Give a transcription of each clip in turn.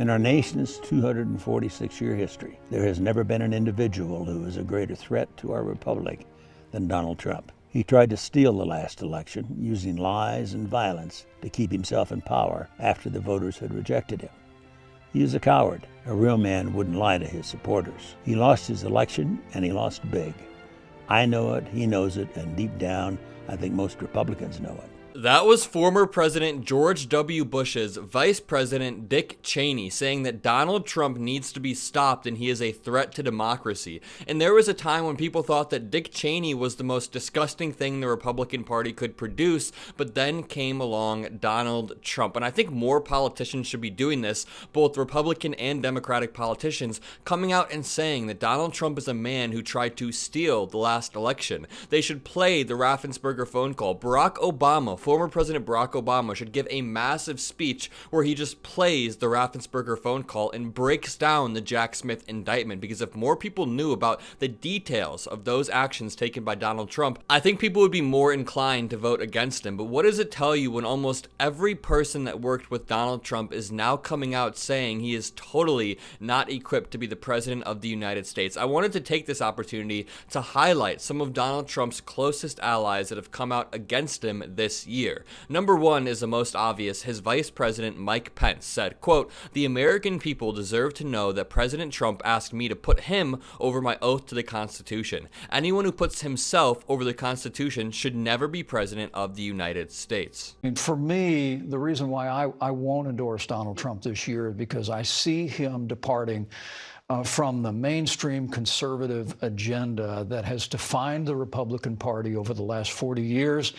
In our nation's 246-year history, there has never been an individual who is a greater threat to our republic than Donald Trump. He tried to steal the last election using lies and violence to keep himself in power after the voters had rejected him. He is a coward. A real man wouldn't lie to his supporters. He lost his election, and he lost big. I know it, he knows it, and deep down, I think most Republicans know it. That was former President George W. Bush's Vice President Dick Cheney saying that Donald Trump needs to be stopped and he is a threat to democracy. And there was a time when people thought that Dick Cheney was the most disgusting thing the Republican Party could produce, but then came along Donald Trump. And I think more politicians should be doing this, both Republican and Democratic politicians, coming out and saying that Donald Trump is a man who tried to steal the last election. They should play the Raffensperger phone call. Barack Obama, former President Barack Obama, should give a massive speech where he just plays the Raffensperger phone call and breaks down the Jack Smith indictment, because if more people knew about the details of those actions taken by Donald Trump, I think people would be more inclined to vote against him. But what does it tell you when almost every person that worked with Donald Trump is now coming out saying he is totally not equipped to be the president of the United States? I wanted to take this opportunity to highlight some of Donald Trump's closest allies that have come out against him this year. Number one is the most obvious. His Vice President Mike Pence said, quote, "The American people deserve to know that President Trump asked me to put him over my oath to the Constitution. Anyone who puts himself over the Constitution should never be president of the United States." And for me, the reason why I won't endorse Donald Trump this year is because I see him departing from the mainstream conservative agenda that has defined the Republican Party over the last 40 years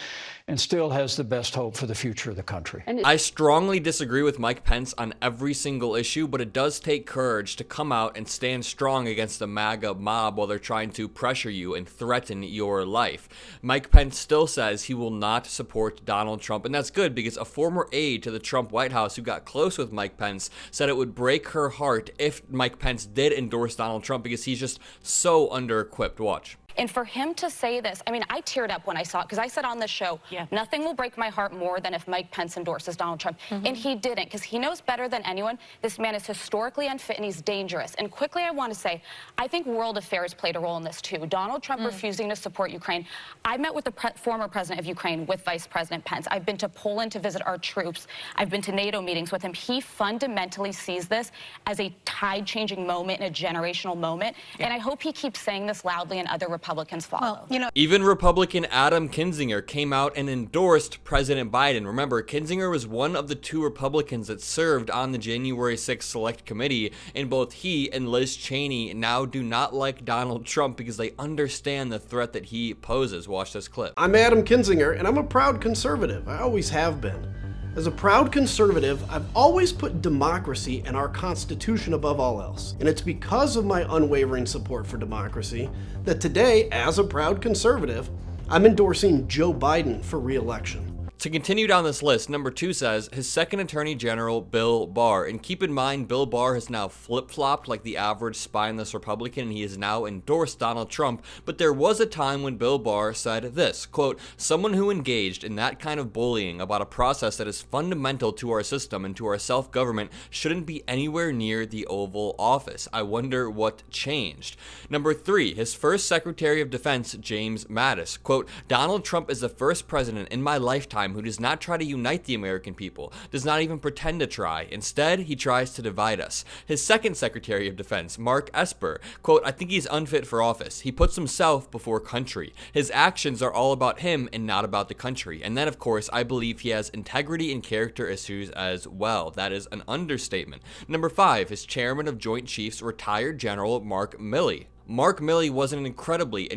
and still has the best hope for the future of the country. I strongly disagree with Mike Pence on every single issue, but it does take courage to come out and stand strong against the MAGA mob while they're trying to pressure you and threaten your life. Mike Pence still says he will not support Donald Trump, and that's good because a former aide to the Trump White House who got close with Mike Pence said it would break her heart if Mike Pence did endorse Donald Trump because he's just so under-equipped. Watch. And for him to say this, I mean, I teared up when I saw it because I said on this show, nothing will break my heart more than if Mike Pence endorses Donald Trump. And he didn't, because he knows better than anyone this man is historically unfit and he's dangerous. And quickly, I want to say, I think world affairs played a role in this too. Donald Trump refusing to support Ukraine. I met with the former president of Ukraine with Vice President Pence. I've been to Poland to visit our troops. I've been to NATO meetings with him. He fundamentally sees this as a tide-changing moment and a generational moment. And I hope he keeps saying this loudly and other Republicans follow. Well, even Republican Adam Kinzinger came out and endorsed President Biden. Remember, Kinzinger was one of the two Republicans that served on the January 6th Select Committee, and both he and Liz Cheney now do not like Donald Trump because they understand the threat that he poses. Watch this clip. I'm Adam Kinzinger, and I'm a proud conservative. I always have been. As a proud conservative, I've always put democracy and our Constitution above all else. And it's because of my unwavering support for democracy that today, as a proud conservative, I'm endorsing Joe Biden for re-election. To continue down this list, number 2 says his second Attorney General, Bill Barr. And keep in mind, Bill Barr has now flip-flopped like the average spineless Republican, and he has now endorsed Donald Trump. But there was a time when Bill Barr said this, quote, "Someone who engaged in that kind of bullying about a process that is fundamental to our system and to our self-government shouldn't be anywhere near the Oval Office. I wonder what changed." Number 3, his first Secretary of Defense, James Mattis, quote, "Donald Trump is the first president in my lifetime who does not try to unite the American people, does not even pretend to try. Instead, he tries to divide us." His second Secretary of Defense, Mark Esper, quote, "I think he's unfit for office. He puts himself before country. His actions are all about him and not about the country." And then, of course, I believe he has integrity and character issues as well. That is an understatement. Number 5, his Chairman of Joint Chiefs, retired General Mark Milley. Mark Milley was an incredibly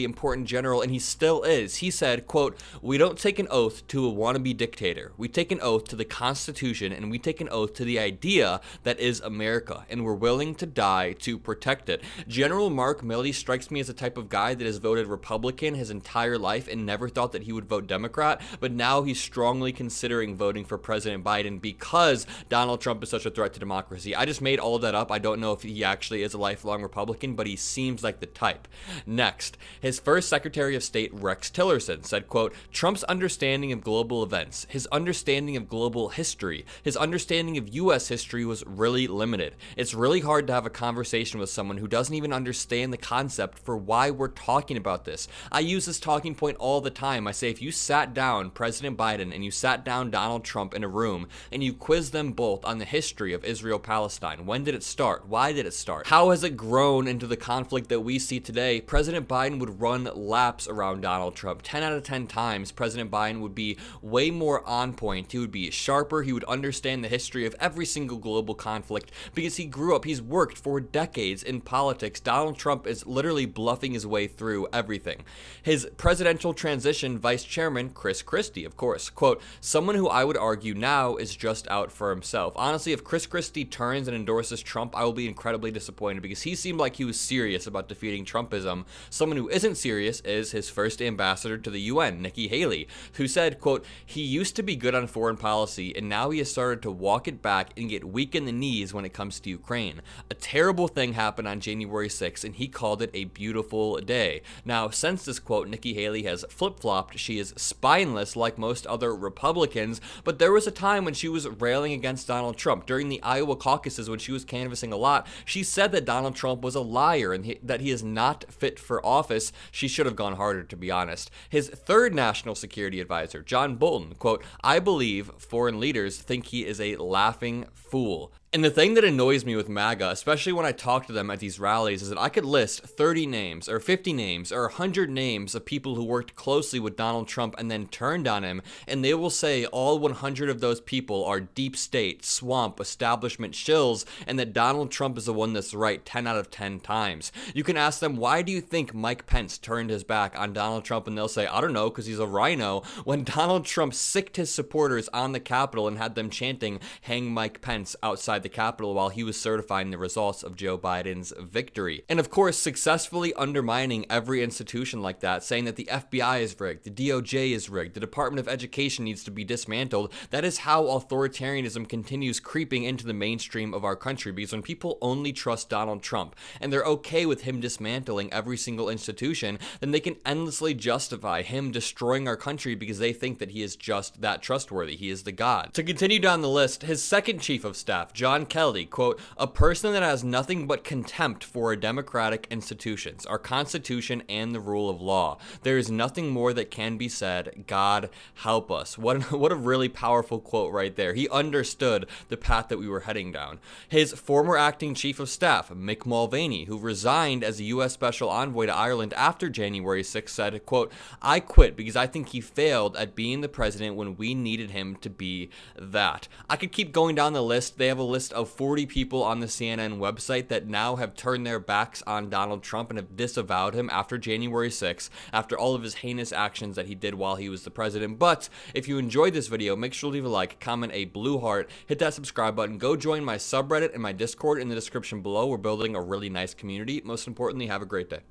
important general, and he still is. He said, quote, "We don't take an oath to a wannabe dictator. We take an oath to the Constitution, and we take an oath to the idea that is America, and we're willing to die to protect it." General Mark Milley strikes me as a type of guy that has voted Republican his entire life and never thought that he would vote Democrat, but now he's strongly considering voting for President Biden because Donald Trump is such a threat to democracy. I just made all of that up. I don't know if he actually is a lifelong Republican, but he seems like the type. Next, his first Secretary of State, Rex Tillerson, said, quote, Trump's understanding of global events, his understanding of global history, his understanding of U.S. history was really limited. It's really hard to have a conversation with someone who doesn't even understand the concept for why we're talking about this. I use this talking point all the time. I say if you sat down President Biden and you sat down Donald Trump in a room and you quiz them both on the history of Israel-Palestine, when did it start? Why did it start? How has it grown into the conflict that we see today? President Biden would run laps around Donald Trump. 10 out of 10 times, President Biden would be way more on point. He would be sharper. He would understand the history of every single global conflict because he grew up, he's worked for decades in politics. Donald Trump is literally bluffing his way through everything. His presidential transition vice chairman, Chris Christie, of course, quote, someone who I would argue now is just out for himself. Honestly, if Chris Christie turns and endorses Trump, I will be incredibly disappointed because he seemed like he was serious about defeating Trumpism. Someone who isn't serious is his first ambassador to the UN, Nikki Haley, who said, quote, he used to be good on foreign policy and now he has started to walk it back and get weak in the knees when it comes to Ukraine. A terrible thing happened on January 6th and he called it a beautiful day. Now, since this quote, Nikki Haley has flip-flopped. She is spineless like most other Republicans, but there was a time when she was railing against Donald Trump. During the Iowa caucuses, when she was canvassing a lot, she said that Donald Trump was a liar and that he is not fit for office. She should have gone harder, to be honest. His third national security advisor, John Bolton, quote, I believe foreign leaders think he is a laughing fool. And the thing that annoys me with MAGA, especially when I talk to them at these rallies, is that I could list 30 names or 50 names or 100 names of people who worked closely with Donald Trump and then turned on him, and they will say all 100 of those people are deep state, swamp, establishment shills, and that Donald Trump is the one that's right 10 out of 10 times. You can ask them, why do you think Mike Pence turned his back on Donald Trump? And they'll say, I don't know, because he's a rhino, when Donald Trump sicked his supporters on the Capitol and had them chanting, hang Mike Pence outside the Capitol while he was certifying the results of Joe Biden's victory. And of course, successfully undermining every institution like that, saying that the FBI is rigged, the DOJ is rigged, the Department of Education needs to be dismantled. That is how authoritarianism continues creeping into the mainstream of our country, because when people only trust Donald Trump and they're okay with him dismantling every single institution, then they can endlessly justify him destroying our country because they think that he is just that trustworthy. He is the god. To continue down the list, his second chief of staff, John Kelly, quote, a person that has nothing but contempt for our democratic institutions, our Constitution, and the rule of law. There is nothing more that can be said. God help us. What a really powerful quote right there. He understood the path that we were heading down. His former acting chief of staff, Mick Mulvaney, who resigned as a U.S. Special Envoy to Ireland after January 6th, said, quote, I quit because I think he failed at being the president when we needed him to be that. I could keep going down the list. They have a list of 40 people on the CNN website that now have turned their backs on Donald Trump and have disavowed him after January 6th, after all of his heinous actions that he did while he was the president. But if you enjoyed this video, make sure to leave a like, comment a blue heart, hit that subscribe button, go join my subreddit and my Discord in the description below. We're building a really nice community. Most importantly, have a great day.